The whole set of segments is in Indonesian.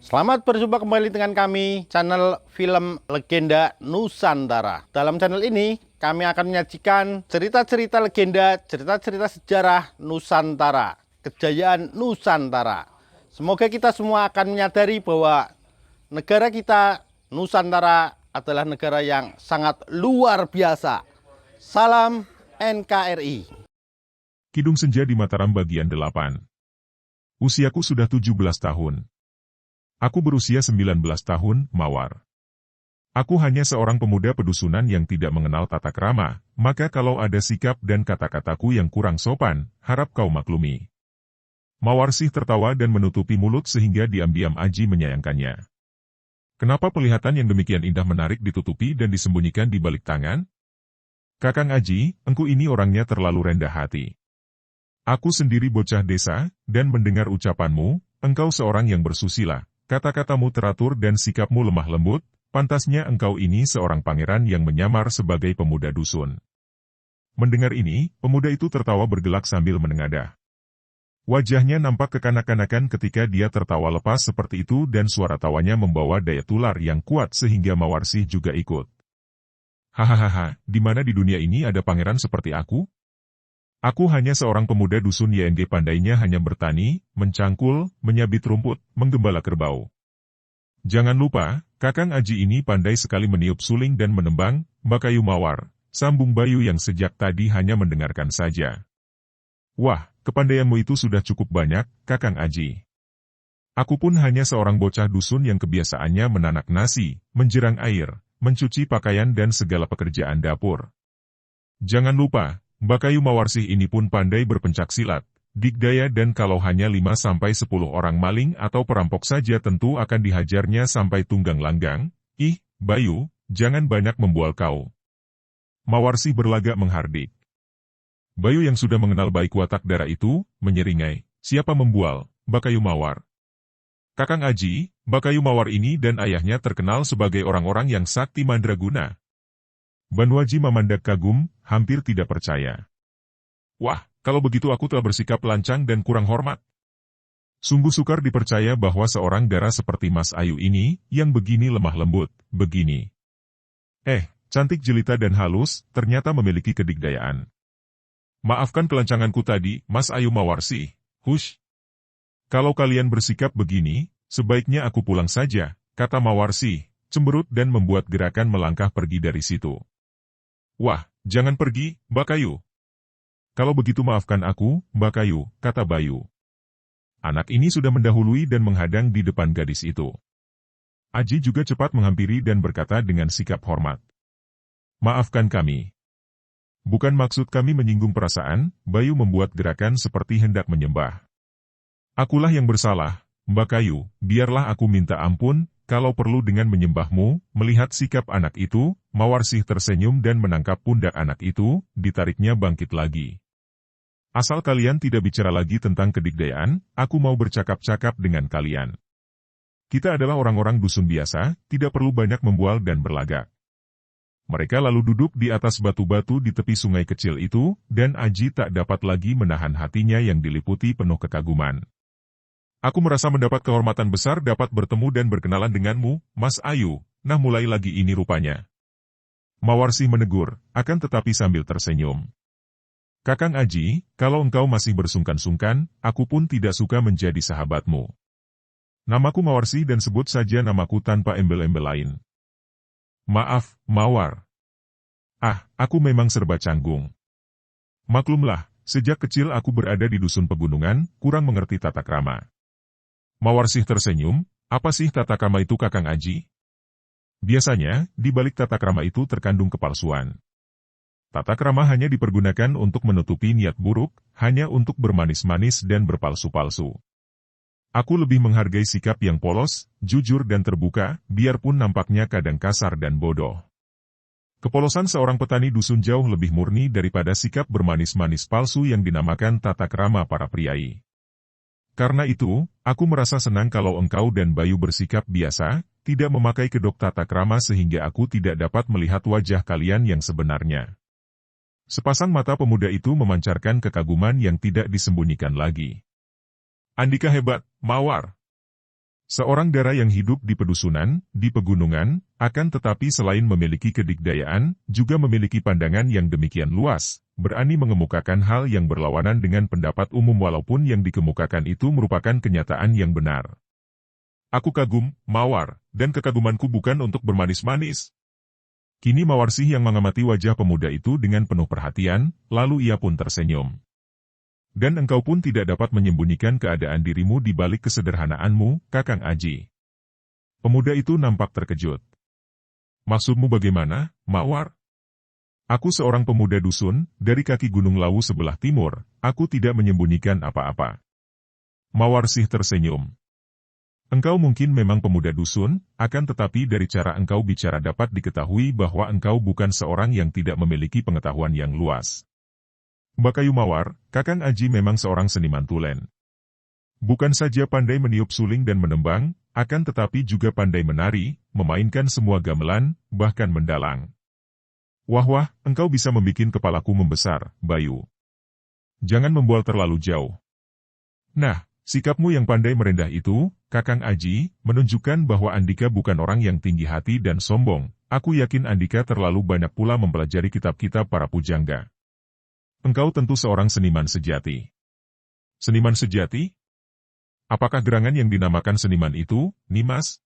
Selamat berjumpa kembali dengan kami, channel Film Legenda Nusantara. Dalam channel ini, kami akan menyajikan cerita-cerita legenda, cerita-cerita sejarah Nusantara, kejayaan Nusantara. Semoga kita semua akan menyadari bahwa negara kita, Nusantara, adalah negara yang sangat luar biasa. Salam NKRI. Kidung Senja di Mataram bagian 8. Usiaku sudah 17 tahun. Aku berusia 19 tahun, Mawar. Aku hanya seorang pemuda pedusunan yang tidak mengenal tata krama, maka kalau ada sikap dan kata-kataku yang kurang sopan, harap kau maklumi. Mawarsih tertawa dan menutupi mulut sehingga diam-diam Aji menyayangkannya. Kenapa pelihatan yang demikian indah menarik ditutupi dan disembunyikan di balik tangan? Kakang Aji, engkau ini orangnya terlalu rendah hati. Aku sendiri bocah desa, dan mendengar ucapanmu, engkau seorang yang bersusila. Kata-katamu teratur dan sikapmu lemah lembut, pantasnya engkau ini seorang pangeran yang menyamar sebagai pemuda dusun. Mendengar ini, pemuda itu tertawa bergelak sambil menengadah. Wajahnya nampak kekanak-kanakan ketika dia tertawa lepas seperti itu dan suara tawanya membawa daya tular yang kuat sehingga Mawarsih juga ikut. Hahaha, di mana di dunia ini ada pangeran seperti aku? Aku hanya seorang pemuda dusun yang pandainya hanya bertani, mencangkul, menyabit rumput, menggembala kerbau. Jangan lupa, Kakang Aji ini pandai sekali meniup suling dan menembang, Bakayu Mawar, sambung Bayu yang sejak tadi hanya mendengarkan saja. Wah, kepandaianmu itu sudah cukup banyak, Kakang Aji. Aku pun hanya seorang bocah dusun yang kebiasaannya menanak nasi, menjerang air, mencuci pakaian dan segala pekerjaan dapur. Jangan lupa, Bakayu Mawarsih ini pun pandai berpencak silat, dikdaya dan kalau hanya 5-10 orang maling atau perampok saja tentu akan dihajarnya sampai tunggang langgang. Ih, Bayu, jangan banyak membual kau. Mawarsih berlagak menghardik. Bayu yang sudah mengenal baik watak darah itu, menyeringai, siapa membual, Bakayu Mawar? Kakang Aji, Bakayu Mawar ini dan ayahnya terkenal sebagai orang-orang yang sakti mandraguna. Banwaji memandak kagum, hampir tidak percaya. Wah, kalau begitu aku telah bersikap lancang dan kurang hormat. Sungguh sukar dipercaya bahwa seorang dara seperti Mas Ayu ini, yang begini lemah lembut, begini. Cantik jelita dan halus, ternyata memiliki kedikdayaan. Maafkan kelancanganku tadi, Mas Ayu Mawarsih. Hush. Kalau kalian bersikap begini, sebaiknya aku pulang saja, kata Mawarsih, cemberut dan membuat gerakan melangkah pergi dari situ. Wah, jangan pergi, Bakayu. Kalau begitu maafkan aku, Bakayu, kata Bayu. Anak ini sudah mendahului dan menghadang di depan gadis itu. Aji juga cepat menghampiri dan berkata dengan sikap hormat. Maafkan kami. Bukan maksud kami menyinggung perasaan, Bayu membuat gerakan seperti hendak menyembah. Akulah yang bersalah, Bakayu, biarlah aku minta ampun. Kalau perlu dengan menyembahmu, melihat sikap anak itu, Mawarsih tersenyum dan menangkap pundak anak itu, ditariknya bangkit lagi. Asal kalian tidak bicara lagi tentang kedikdayaan, aku mau bercakap-cakap dengan kalian. Kita adalah orang-orang dusun biasa, tidak perlu banyak membual dan berlagak. Mereka lalu duduk di atas batu-batu di tepi sungai kecil itu, dan Aji tak dapat lagi menahan hatinya yang diliputi penuh kekaguman. Aku merasa mendapat kehormatan besar dapat bertemu dan berkenalan denganmu, Mas Ayu. Nah mulai lagi ini rupanya. Mawarsih menegur, akan tetapi sambil tersenyum. Kakang Aji, kalau engkau masih bersungkan-sungkan, aku pun tidak suka menjadi sahabatmu. Namaku Mawarsih dan sebut saja namaku tanpa embel-embel lain. Maaf, Mawar. Aku memang serba canggung. Maklumlah, sejak kecil aku berada di dusun pegunungan, kurang mengerti tata krama. Mawarsih tersenyum, apa sih tata krama itu Kakang Aji? Biasanya, di balik tata krama itu terkandung kepalsuan. Tata krama hanya dipergunakan untuk menutupi niat buruk, hanya untuk bermanis-manis dan berpalsu-palsu. Aku lebih menghargai sikap yang polos, jujur dan terbuka, biarpun nampaknya kadang kasar dan bodoh. Kepolosan seorang petani dusun jauh lebih murni daripada sikap bermanis-manis palsu yang dinamakan tata krama para priai. Karena itu, aku merasa senang kalau engkau dan Bayu bersikap biasa, tidak memakai kedok tata krama sehingga aku tidak dapat melihat wajah kalian yang sebenarnya. Sepasang mata pemuda itu memancarkan kekaguman yang tidak disembunyikan lagi. Andika hebat, Mawar. Seorang dara yang hidup di pedusunan, di pegunungan, akan tetapi selain memiliki kedikdayaan, juga memiliki pandangan yang demikian luas, berani mengemukakan hal yang berlawanan dengan pendapat umum walaupun yang dikemukakan itu merupakan kenyataan yang benar. Aku kagum, Mawar, dan kekagumanku bukan untuk bermanis-manis. Kini Mawarsih yang mengamati wajah pemuda itu dengan penuh perhatian, lalu ia pun tersenyum. Dan engkau pun tidak dapat menyembunyikan keadaan dirimu di balik kesederhanaanmu, Kakang Aji. Pemuda itu nampak terkejut. Maksudmu bagaimana, Mawar? Aku seorang pemuda dusun, dari kaki Gunung Lawu sebelah timur, aku tidak menyembunyikan apa-apa. Mawarsih tersenyum. Engkau mungkin memang pemuda dusun, akan tetapi dari cara engkau bicara dapat diketahui bahwa engkau bukan seorang yang tidak memiliki pengetahuan yang luas. Bakayu Mawar, Kakang Aji memang seorang seniman tulen. Bukan saja pandai meniup suling dan menembang, akan tetapi juga pandai menari, memainkan semua gamelan, bahkan mendalang. Wah, engkau bisa membikin kepalaku membesar, Bayu. Jangan membual terlalu jauh. Nah, sikapmu yang pandai merendah itu, Kakang Aji, menunjukkan bahwa Andika bukan orang yang tinggi hati dan sombong. Aku yakin Andika terlalu banyak pula mempelajari kitab-kitab para pujangga. Engkau tentu seorang seniman sejati. Seniman sejati? Apakah gerangan yang dinamakan seniman itu, Nimas?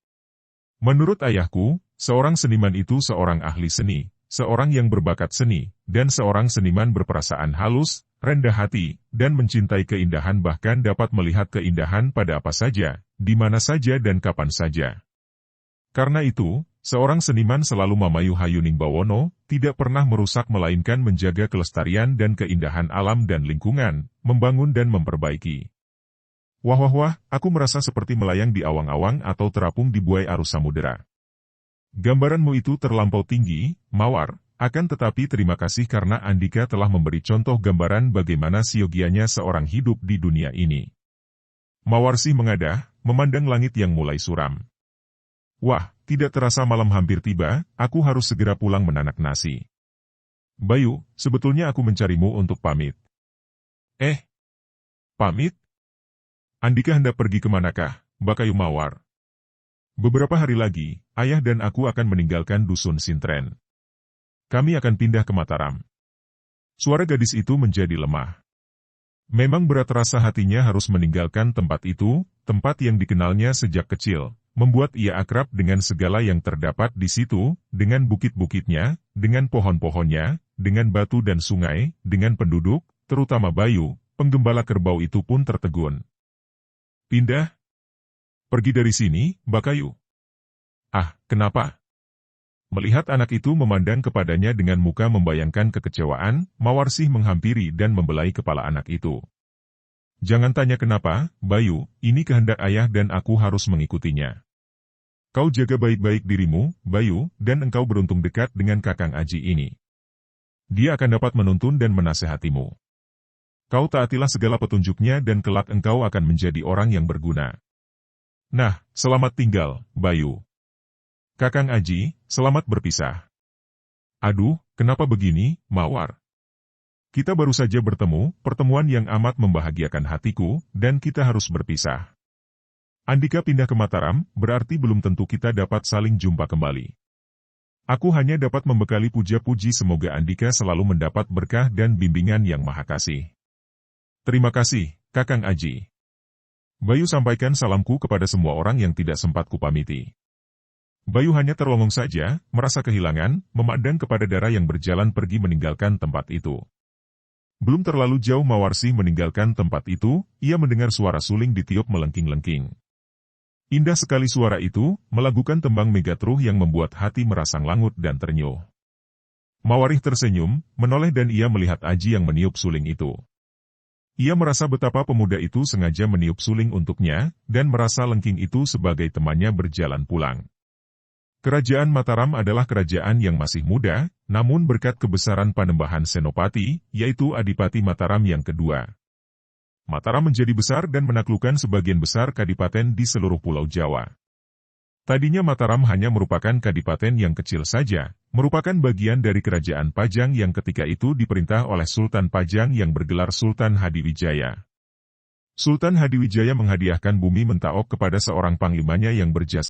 Menurut ayahku, seorang seniman itu seorang ahli seni, seorang yang berbakat seni, dan seorang seniman berperasaan halus, rendah hati, dan mencintai keindahan bahkan dapat melihat keindahan pada apa saja, di mana saja dan kapan saja. Karena itu, seorang seniman selalu mamayu hayuning bawono, tidak pernah merusak melainkan menjaga kelestarian dan keindahan alam dan lingkungan, membangun dan memperbaiki. Wah, aku merasa seperti melayang di awang-awang atau terapung di buai arus samudera. Gambaranmu itu terlampau tinggi, Mawar, akan tetapi terima kasih karena Andika telah memberi contoh gambaran bagaimana siogianya seorang hidup di dunia ini. Mawarsih mengadah, memandang langit yang mulai suram. Wah, tidak terasa malam hampir tiba, aku harus segera pulang menanak nasi. Bayu, sebetulnya aku mencarimu untuk pamit. Pamit? Andika hendak pergi kemanakah, Bakayu Mawar? Beberapa hari lagi, ayah dan aku akan meninggalkan dusun Sintren. Kami akan pindah ke Mataram. Suara gadis itu menjadi lemah. Memang berat rasa hatinya harus meninggalkan tempat itu, tempat yang dikenalnya sejak kecil, membuat ia akrab dengan segala yang terdapat di situ, dengan bukit-bukitnya, dengan pohon-pohonnya, dengan batu dan sungai, dengan penduduk, terutama Bayu, penggembala kerbau itu pun tertegun. Pindah? Pergi dari sini, Bakayu. Kenapa? Melihat anak itu memandang kepadanya dengan muka membayangkan kekecewaan, Mawarsih menghampiri dan membelai kepala anak itu. Jangan tanya kenapa, Bayu, ini kehendak ayah dan aku harus mengikutinya. Kau jaga baik-baik dirimu, Bayu, dan engkau beruntung dekat dengan Kakang Aji ini. Dia akan dapat menuntun dan menasehatimu. Kau taatilah segala petunjuknya dan kelak engkau akan menjadi orang yang berguna. Nah, selamat tinggal, Bayu. Kakang Aji, selamat berpisah. Aduh, kenapa begini, Mawar? Kita baru saja bertemu, pertemuan yang amat membahagiakan hatiku, dan kita harus berpisah. Andika pindah ke Mataram, berarti belum tentu kita dapat saling jumpa kembali. Aku hanya dapat membekali puja-puji semoga Andika selalu mendapat berkah dan bimbingan yang maha kasih. Terima kasih, Kakang Aji. Bayu sampaikan salamku kepada semua orang yang tidak sempat kupamiti. Bayu hanya terlongong saja, merasa kehilangan, memandang kepada Dara yang berjalan pergi meninggalkan tempat itu. Belum terlalu jauh Mawarsih meninggalkan tempat itu, ia mendengar suara suling ditiup melengking-lengking. Indah sekali suara itu, melagukan tembang megatruh yang membuat hati merasang langut dan ternyuh. Mawarih tersenyum, menoleh dan ia melihat Aji yang meniup suling itu. Ia merasa betapa pemuda itu sengaja meniup suling untuknya, dan merasa lengking itu sebagai temannya berjalan pulang. Kerajaan Mataram adalah kerajaan yang masih muda, namun berkat kebesaran Panembahan Senopati, yaitu Adipati Mataram yang kedua. Mataram menjadi besar dan menaklukkan sebagian besar kadipaten di seluruh Pulau Jawa. Tadinya Mataram hanya merupakan kadipaten yang kecil saja, merupakan bagian dari kerajaan Pajang yang ketika itu diperintah oleh Sultan Pajang yang bergelar Sultan Hadiwijaya. Sultan Hadiwijaya menghadiahkan bumi Mentaok kepada seorang panglimanya yang berjasa